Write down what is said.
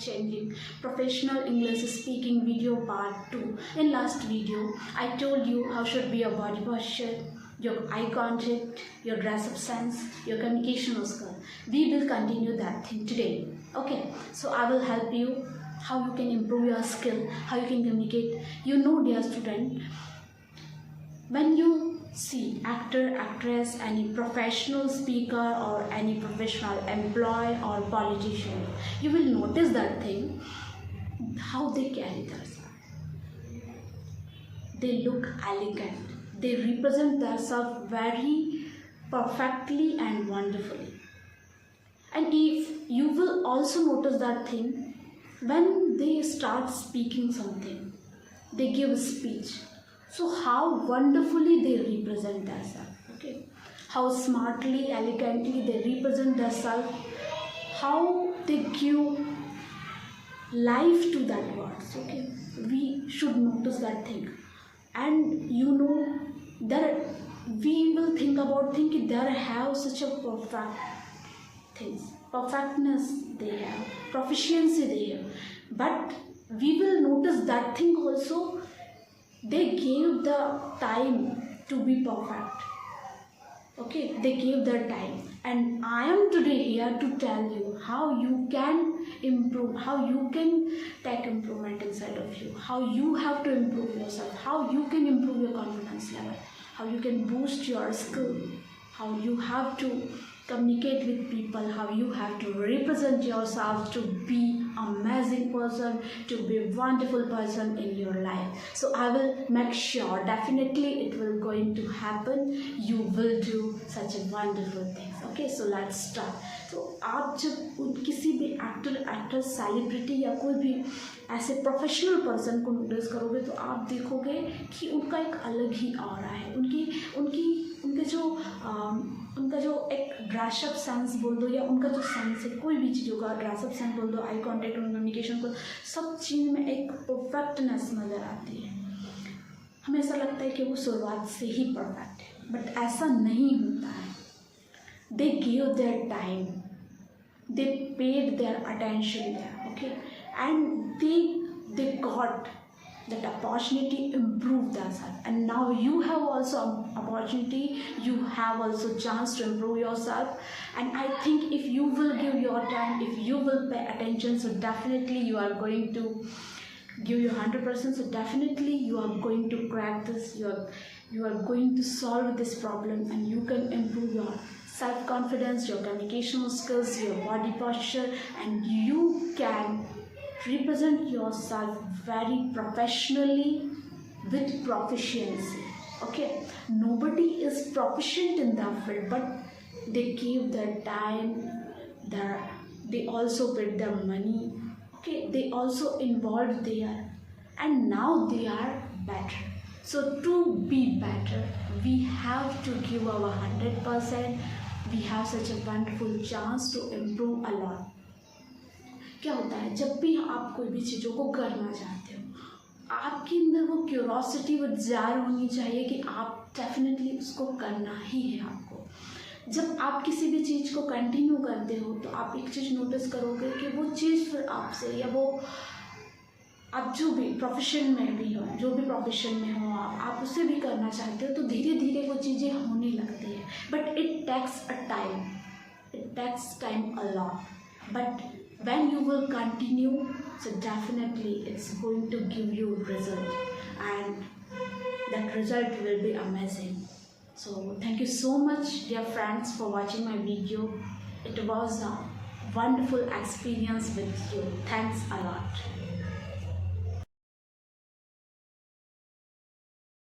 life-changing professional English speaking video part 2. In last video, I told you how should be your body posture, your eye contact, your dress-up sense, your communication skill. We will continue that thing today. Okay, so I will help you how you can improve your skill, how you can communicate. You know, dear student, when you see actor, actress, any professional speaker or any professional employee or politician, you will notice that thing, how they carry themselves. They look elegant. They represent themselves very perfectly and wonderfully. And if you will also notice that thing, when they start speaking something, they give a speech. So how wonderfully they represent themselves, okay? How smartly, elegantly they represent themselves, how they give life to that words, okay? We should notice that thing. And you know, there we will think about thinking there have such a perfect things, perfectness they have, proficiency they have, but we will notice that thing also. They gave the time to be perfect. Okay, they gave their time, and I am today here to tell you how you can improve, how you can take improvement inside of you, how you have to improve yourself, how you can improve your confidence level, how you can boost your skill, how you have to communicate with people, how you have to represent yourself to be amazing person, to be a wonderful person in your life. So I will make sure definitely it will going to happen. You will do such a wonderful things. Okay, so let's start. तो आप जब किसी भी actor, actress, celebrity या कोई भी ऐसे professional person को नोटिस करोगे तो आप देखोगे कि उनका एक अलग ही ऑरा है. उनका जो एक ड्रेसअप सेंस बोल दो या उनका जो सेंस है, कोई भी चीज़ों का ड्रेसअप सेंस बोल दो, आई कॉन्टेक्ट, कम्युनिकेशन को, सब चीज़ में एक परफेक्टनेस नज़र आती है. हमें ऐसा लगता है कि वो शुरुआत से ही परफेक्ट है, बट ऐसा नहीं होता है. They gave their time, they paid their attention there, okay, and they got that opportunity to improve themselves, and now you have also opportunity, you have also chance to improve yourself. And I think if you will give your time, if you will pay attention, so definitely you are going to give your 100%. So definitely you are going to crack this, you are going to solve this problem, and you can improve your self-confidence, your communication skills, your body posture, and you can represent yourself very professionally with proficiency. Okay, nobody is proficient in that field, but they gave their time, they also paid their money. Okay, they also involved there, and now they are better. So to be better, we have to give our 100%. We have such a wonderful chance to improve a lot. क्या होता है, जब भी आप कोई भी चीज़ों को करना चाहते हो, आपके अंदर वो क्यूरोसिटी, वो डिज़ायर होनी चाहिए कि आप डेफिनेटली उसको करना ही है आपको. जब आप किसी भी चीज़ को कंटिन्यू करते हो तो आप एक चीज़ नोटिस करोगे कि वो चीज़ फिर आपसे, या वो आप जो भी प्रोफेशन में भी हो, जो भी प्रोफेशन में हो, आप उसे भी करना चाहते हो, तो धीरे धीरे वो चीज़ें होने लगती है. But it takes time a lot, but when you will continue, so definitely it's going to give you result, and that result will be amazing. So thank you so much, dear friends, for watching my video. It was a wonderful experience with you. Thanks a lot.